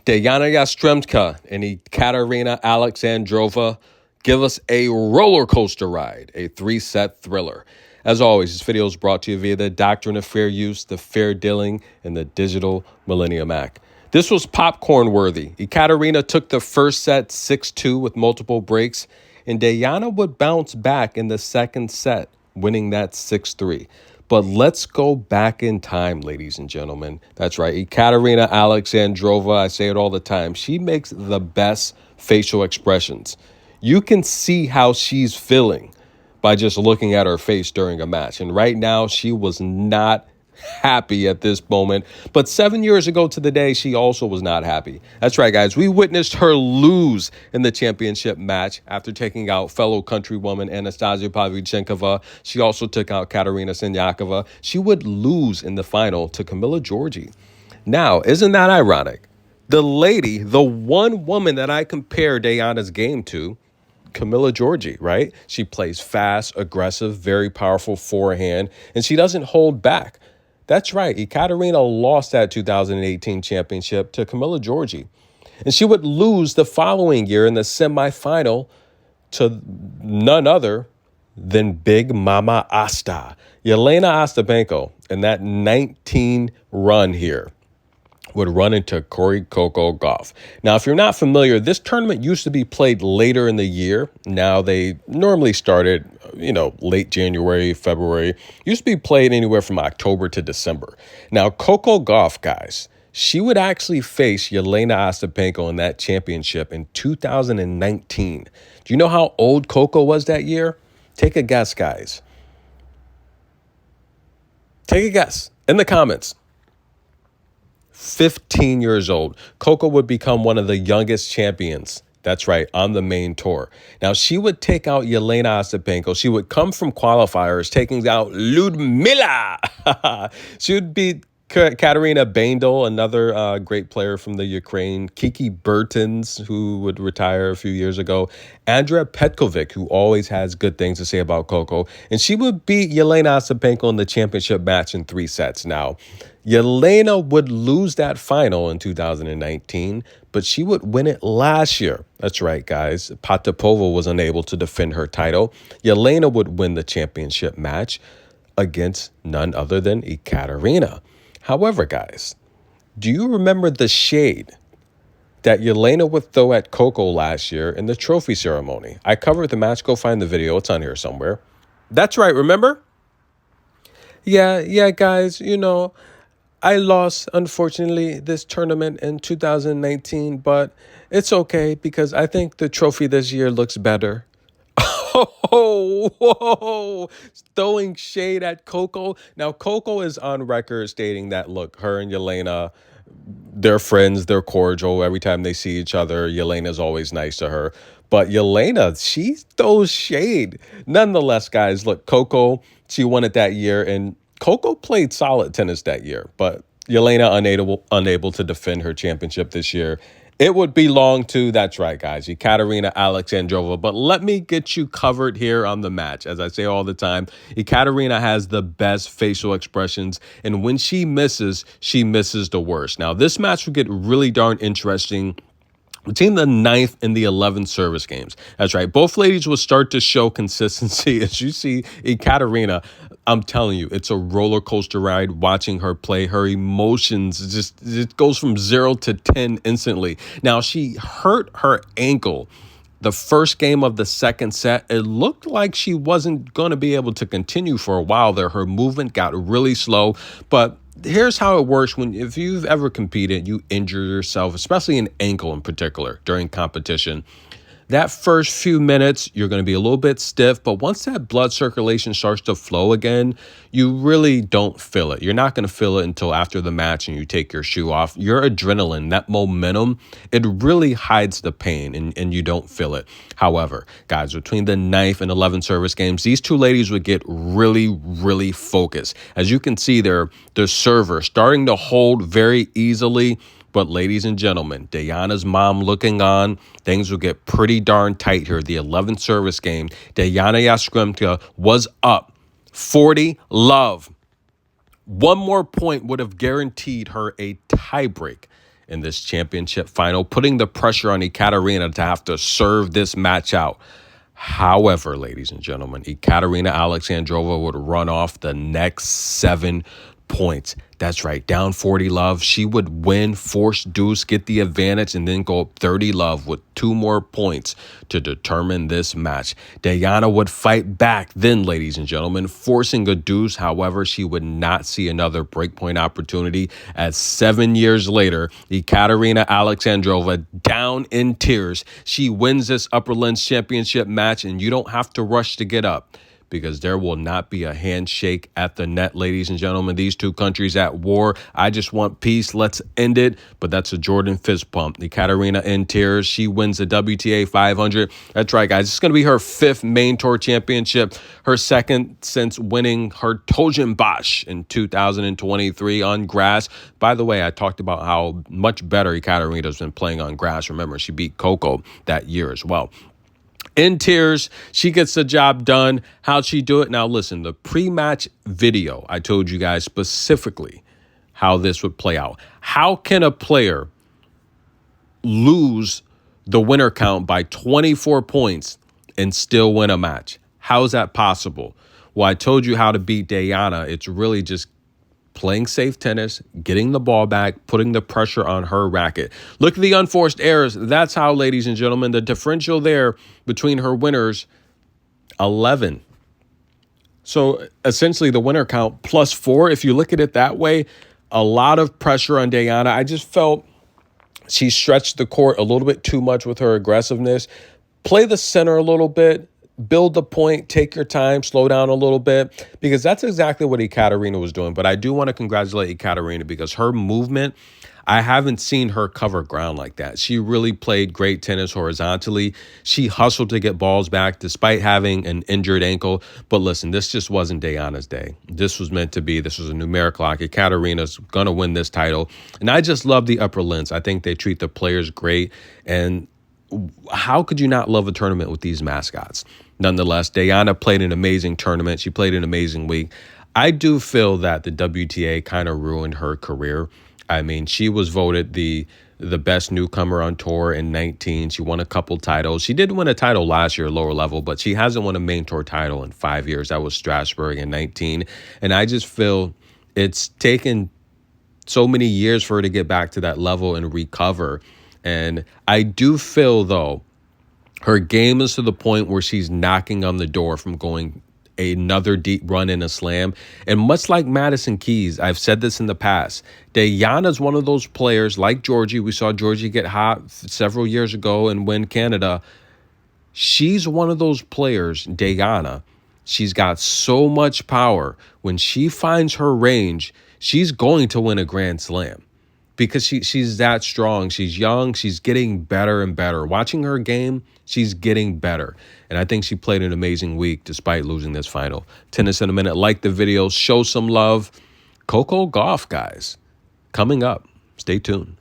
Dayana Yastremska and Ekaterina Alexandrova give us a roller coaster ride, a three-set thriller. As always, this video is brought to you via the Doctrine of Fair Use, the Fair Dealing, and the Digital Millennium Act. This was popcorn worthy. Ekaterina took the first set 6-2 with multiple breaks, and Dayana would bounce back in the second set, winning that 6-3. But let's go back in time, ladies and gentlemen. That's right. Ekaterina Alexandrova, I say it all the time, she makes the best facial expressions. You can see how she's feeling by just looking at her face during a match. And right now, she was not happy at this moment. But 7 years ago to the day, she also was not happy. That's right, guys. We witnessed her lose in the championship match after taking out fellow countrywoman Anastasia Pavlyuchenkova. She also took out Katerina Siniakova. She would lose in the final to Camila Giorgi. Now, isn't that ironic? The lady, the one woman that I compare Dayana's game to, Camila Giorgi, right? She plays fast, aggressive, very powerful forehand, and she doesn't hold back. That's right. Ekaterina lost that 2018 championship to Camila Giorgi. And she would lose the following year in the semifinal to none other than Big Mama Asta. Yelena Ostapenko, in that 19 run here, would run into Cory Coco Gauff. Now, if you're not familiar, this tournament used to be played later in the year. Now they normally started, late January, February. Used to be played anywhere from October to December. Now, Coco Gauff, guys, she would actually face Yelena Ostapenko in that championship in 2019. Do you know how old Coco was that year? Take a guess, guys. Take a guess in the comments. 15 years old. Coco would become one of the youngest champions. That's right, on the main tour. Now, she would take out Yelena Ostapenko. She would come from qualifiers, taking out Ludmila. She would beat Katerina Bandel, another great player from the Ukraine. Kiki Bertens, who would retire a few years ago. Andrea Petkovic, who always has good things to say about Coco. And she would beat Yelena Ostapenko in the championship match in 3 sets. Now, Yelena would lose that final in 2019, but she would win it last year. That's right, guys. Potapova was unable to defend her title. Yelena would win the championship match against none other than Ekaterina. However, guys, do you remember the shade that Yelena would throw at Coco last year in the trophy ceremony? I covered the match. Go find the video. It's on here somewhere. That's right, remember? Yeah, guys, I lost, unfortunately, this tournament in 2019, but it's okay because I think the trophy this year looks better. Oh, whoa, throwing shade at Coco. Now, Coco is on record stating that, look, her and Yelena, they're friends, they're cordial. Every time they see each other, Yelena's always nice to her. But Yelena, she throws shade. Nonetheless, guys, look, Coco, she won it that year, and Coco played solid tennis that year, but Yelena unable to defend her championship this year. It would belong to, that's right, guys, Ekaterina Alexandrova. But let me get you covered here on the match. As I say all the time, Ekaterina has the best facial expressions, and when she misses the worst. Now, this match will get really darn interesting between the 9th and the 11th service games. That's right. Both ladies will start to show consistency. As you see, Ekaterina, I'm telling you, it's a roller coaster ride watching her play. Her emotions, it goes from 0 to 10 instantly. Now, she hurt her ankle the first game of the second set. It looked like she wasn't going to be able to continue for a while there. Her movement got really slow, but here's how it works if you've ever competed, you injure yourself, especially an ankle in particular during competition. That first few minutes, you're going to be a little bit stiff, but once that blood circulation starts to flow again, you really don't feel it. You're not going to feel it until after the match and you take your shoe off. Your adrenaline, that momentum, it really hides the pain and you don't feel it. However, guys, between the 9th and 11th service games, these two ladies would get really, really focused. As you can see, the server starting to hold very easily. But ladies and gentlemen, Dayana's mom looking on, things will get pretty darn tight here. The 11th service game, Dayana Yastremska was up 40-love. One more point would have guaranteed her a tiebreak in this championship final, putting the pressure on Ekaterina to have to serve this match out. However, ladies and gentlemen, Ekaterina Alexandrova would run off the next 7 points. That's right, down 40 love. She would win, force deuce, get the advantage, and then go up 30 love with 2 more points to determine this match. Dayana would fight back then, ladies and gentlemen, forcing a deuce. However, she would not see another breakpoint opportunity as 7 years later, Ekaterina Alexandrova, down in tears, she wins this Upper Limbs Championship match, and you don't have to rush to get up, because there will not be a handshake at the net, ladies and gentlemen. These two countries at war. I just want peace. Let's end it. But that's a Jordan fist pump. Ekaterina in tears. She wins the WTA 500. That's right, guys. It's going to be her 5th main tour championship. Her 2nd since winning her Tojin Bosch in 2023 on grass. By the way, I talked about how much better Ekaterina's been playing on grass. Remember, she beat Coco that year as well. In tears, she gets the job done. How'd she do it? Now, listen, the pre-match video, I told you guys specifically how this would play out. How can a player lose the winner count by 24 points and still win a match? How is that possible? Well, I told you how to beat Dayana. It's really just playing safe tennis, getting the ball back, putting the pressure on her racket. Look at the unforced errors. That's how, ladies and gentlemen, the differential there between her winners, 11. So essentially the winner count plus 4, if you look at it that way, a lot of pressure on Dayana. I just felt she stretched the court a little bit too much with her aggressiveness. Play the center a little bit. Build the point, take your time, slow down a little bit, because that's exactly what Ekaterina was doing. But I do want to congratulate Ekaterina because her movement, I haven't seen her cover ground like that. She really played great tennis horizontally. She hustled to get balls back despite having an injured ankle. But listen, this just wasn't Dayana's day. This was meant to be. This was a numeric lock. Ekaterina's going to win this title. And I just love the Upper Limbs. I think they treat the players great. And how could you not love a tournament with these mascots? Nonetheless, Dayana played an amazing tournament. She played an amazing week. I do feel that the WTA kind of ruined her career. I mean, she was voted the best newcomer on tour in 19. She won a couple titles. She did win a title last year, lower level, but she hasn't won a main tour title in 5 years. That was Strasbourg in 19. And I just feel it's taken so many years for her to get back to that level and recover. And I do feel, though, her game is to the point where she's knocking on the door from going another deep run in a slam. And much like Madison Keys, I've said this in the past, Dayana's one of those players like Georgie. We saw Georgie get hot several years ago and win Canada. She's one of those players, Dayana. She's got so much power. When she finds her range, she's going to win a Grand Slam. Because she's that strong. She's young. She's getting better and better. Watching her game, she's getting better. And I think she played an amazing week despite losing this final. Tennis in a Minute. Like the video. Show some love. Coco Gauff, guys. Coming up. Stay tuned.